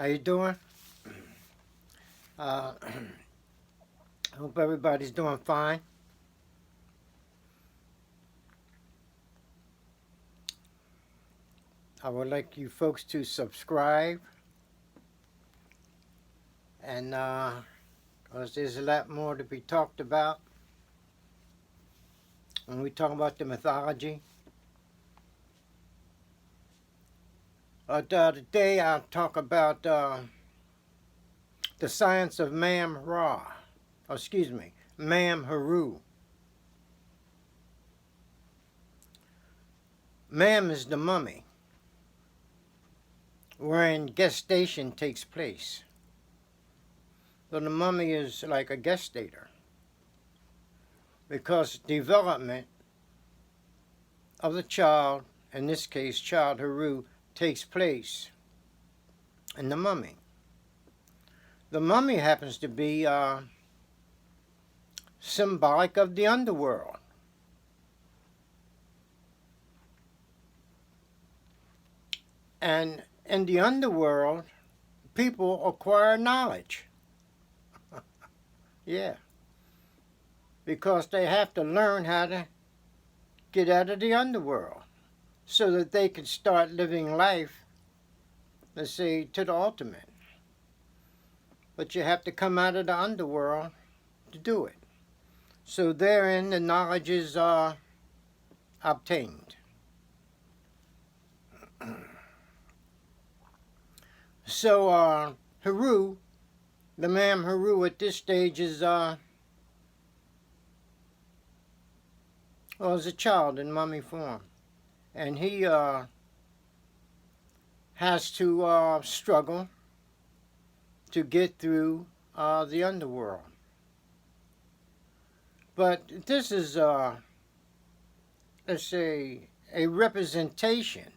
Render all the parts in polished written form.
How you doing? Uh, hope everybody's doing fine. I would like you folks to subscribe, and 'cause there's a lot more to be talked about when we talk about the mythology. Today I'll talk about the science of Mam Heru. Mam is the mummy, wherein gestation takes place. So the mummy is like a gestator, because development of the child, in this case child Heru, takes place in the mummy. The mummy happens to be symbolic of the underworld. And in the underworld, people acquire knowledge. Yeah. Because they have to learn how to get out of the underworld so that they can start living life, let's say, to the ultimate. But you have to come out of the underworld to do it. So therein the knowledge is obtained. So Heru, the Mam Heru at this stage is as a child in mummy form. And he has to struggle to get through the underworld. But this is, let's say, a representation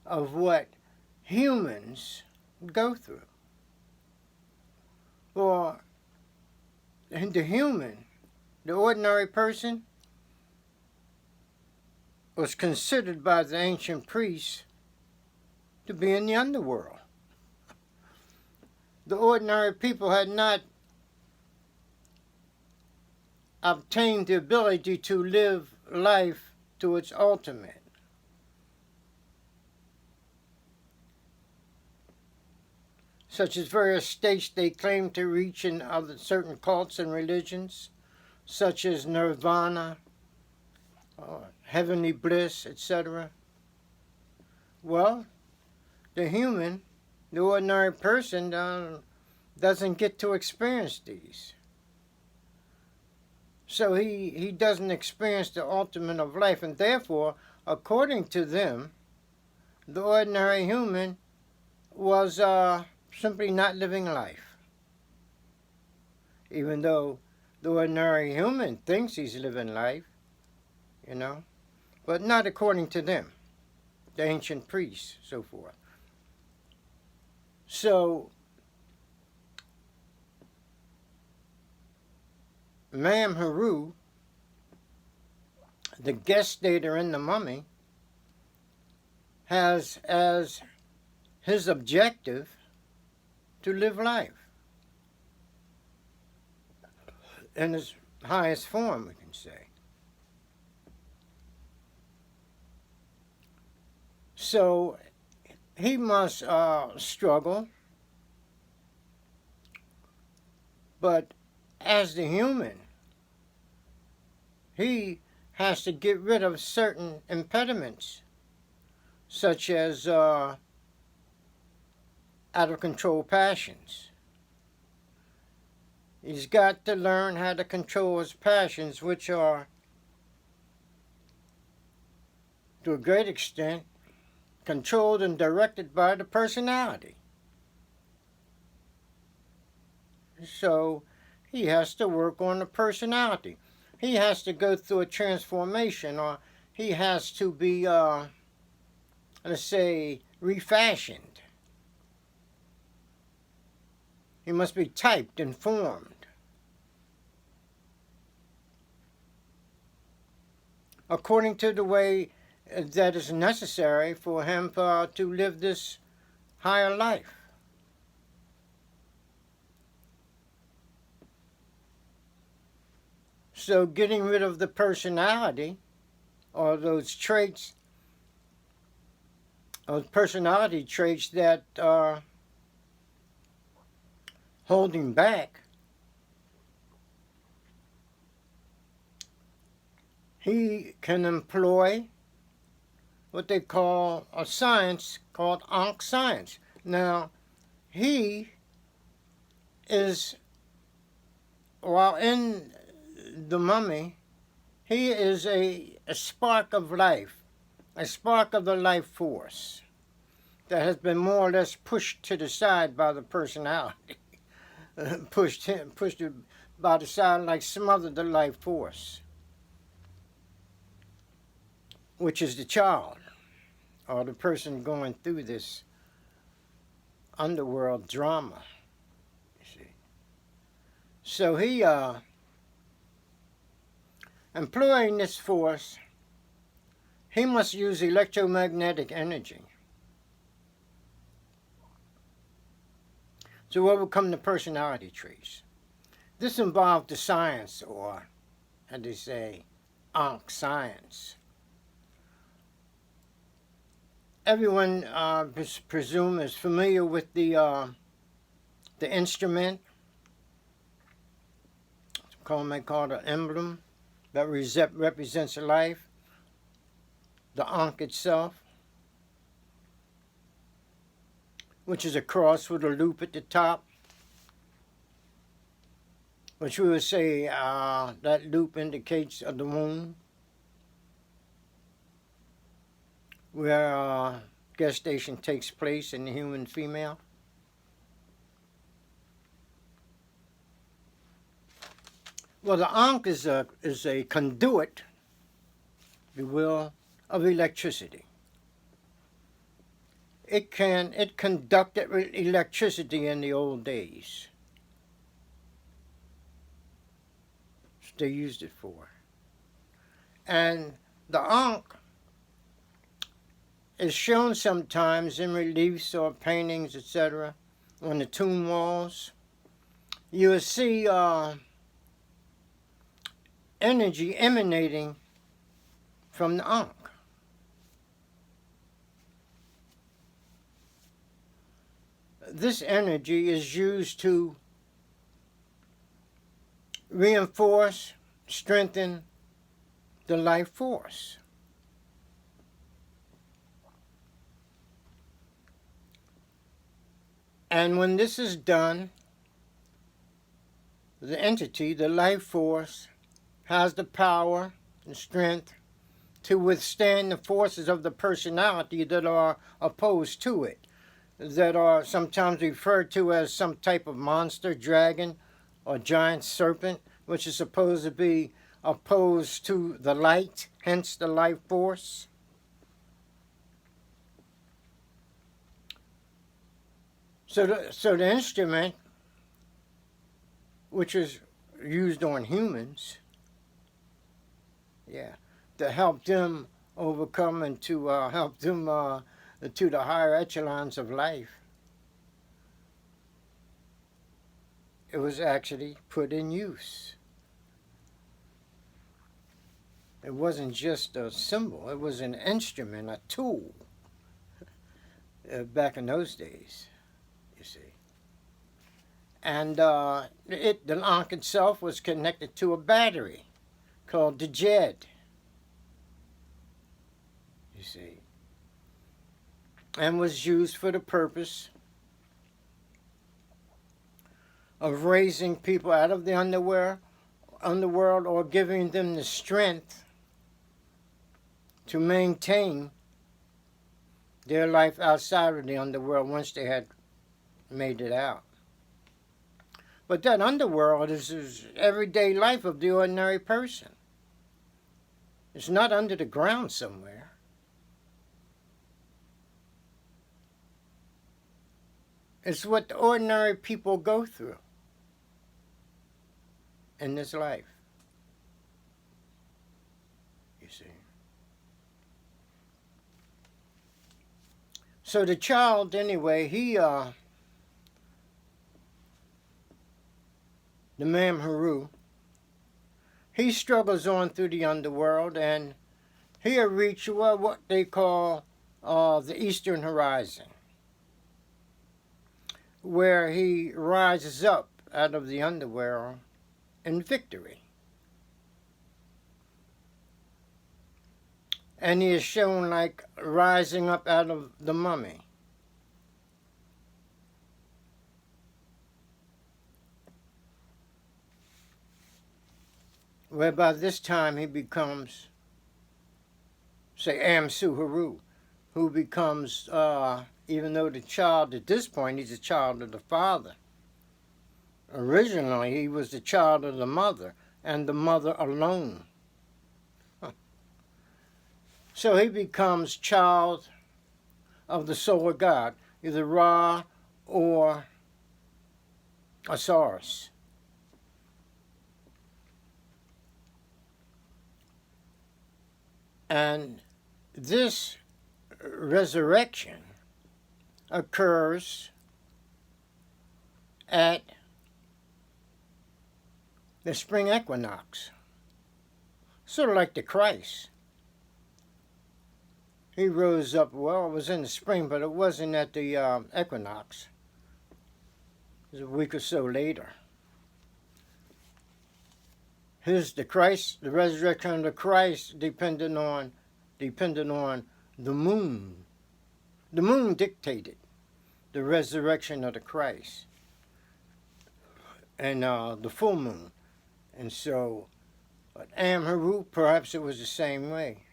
of what humans go through. For the human, the ordinary person, was considered by the ancient priests to be in the underworld. The ordinary people had not obtained the ability to live life to its ultimate. Such as various states they claim to reach in other certain cults and religions, such as nirvana, heavenly bliss, etc. Well, the human, the ordinary person, doesn't get to experience these. So he doesn't experience the ultimate of life, and therefore, according to them, the ordinary human was simply not living life. Even though the ordinary human thinks he's living life, but not according to them, the ancient priests, so forth. So, Mam Heru, the gestator in the mummy, has as his objective to live life in its highest form, we can say. So he must struggle, but as the human, he has to get rid of certain impediments, such as out of control passions. He's got to learn how to control his passions, which are, to a great extent, controlled and directed by the personality. So he has to work on the personality. He has to go through a transformation, or he has to be, let's say, refashioned. He must be typed and formed. According to the way that is necessary for him to live this higher life. So getting rid of the personality or those traits, those personality traits that are holding back, he can employ what they call a science called Ankh science. Now, he is, while in the mummy, he is a spark of life, a spark of the life force that has been more or less pushed to the side by the personality, pushed it by the side, like smothered the life force, which is the child or the person going through this underworld drama. You see, so he employing this force, he must use electromagnetic energy to overcome the personality traits. This involved the science, or, how do you say, Ankh science. Everyone, presume, is familiar with the instrument. Some may call it an emblem that represents life, the Ankh itself, which is a cross with a loop at the top, which we would say that loop indicates the womb, where gestation takes place in the human female. Well, the Ankh is a conduit, if you will, of electricity. It conducted electricity in the old days. They used it for. And the Ankh is shown sometimes in reliefs or paintings, etc., on the tomb walls. You will see energy emanating from the Ankh. This energy is used to reinforce, strengthen the life force. And when this is done, the entity, the life force, has the power and strength to withstand the forces of the personality that are opposed to it, that are sometimes referred to as some type of monster, dragon, or giant serpent, which is supposed to be opposed to the light, hence the life force. So the instrument, which is used on humans, to help them overcome and to help them to the higher echelons of life, it was actually put in use. It wasn't just a symbol, it was an instrument, a tool, back in those days, you see. And the Ankh itself was connected to a battery called the Jed, you see, and was used for the purpose of raising people out of the underworld or giving them the strength to maintain their life outside of the underworld once they had made it out. But that underworld is everyday life of the ordinary person. It's not under the ground somewhere. It's what the ordinary people go through in this life, you see. So the child, anyway, the Mam Heru, he struggles on through the underworld, and he'll reach what they call the eastern horizon, where he rises up out of the underworld in victory. And he is shown like rising up out of the mummy. Where by this time he becomes, say, Mam Heru, who becomes, even though the child at this point, he's a child of the father. Originally, he was the child of the mother, and the mother alone. So he becomes child of the soul of God, either Ra or Osiris. And this resurrection occurs at the spring equinox, sort of like the Christ. He rose up, well, it was in the spring, but it wasn't at the equinox. It was a week or so later. The resurrection of the Christ depended on the moon. The moon dictated the resurrection of the Christ, and the full moon. And so, Mam Heru, perhaps it was the same way.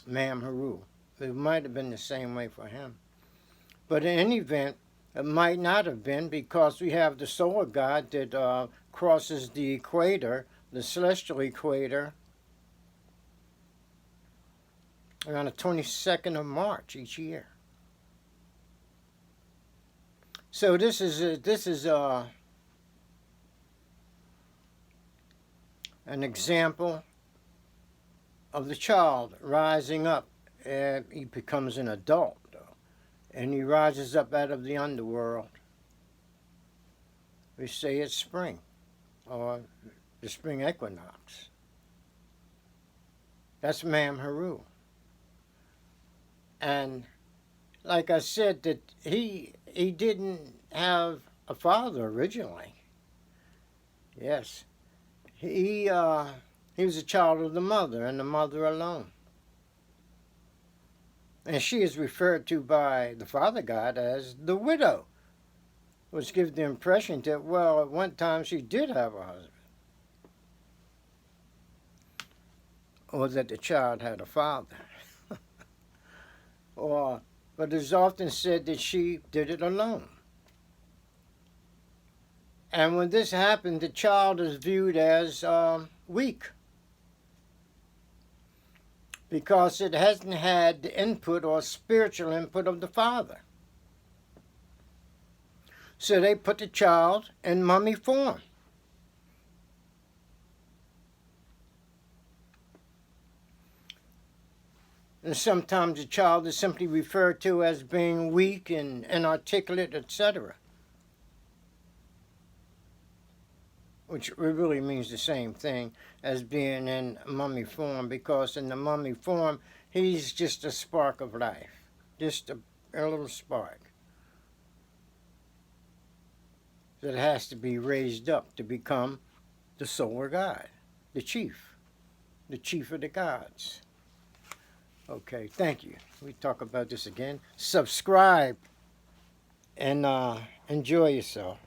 Mam Heru. It might have been the same way for him. But in any event, it might not have been, because we have the soul of God that crosses the equator, the celestial equator, around the 22nd of March each year. So this is an example of the child rising up. He becomes an adult, and he rises up out of the underworld. We say it's spring, or the spring equinox. That's Mam Heru. And like I said, that he didn't have a father originally. Yes. He was a child of the mother, and the mother alone. And she is referred to by the Father God as the widow, which gives the impression that, well, at one time she did have a husband, or that the child had a father. But it's often said that she did it alone. And when this happened, the child is viewed as weak, because it hasn't had the input or spiritual input of the father. So they put the child in mummy form. And sometimes the child is simply referred to as being weak and inarticulate, etc., which really means the same thing as being in mummy form, because in the mummy form, he's just a spark of life, just a little spark that has to be raised up to become the soul of God, the chief of the gods. Okay, thank you. We talk about this again. Subscribe and enjoy yourself.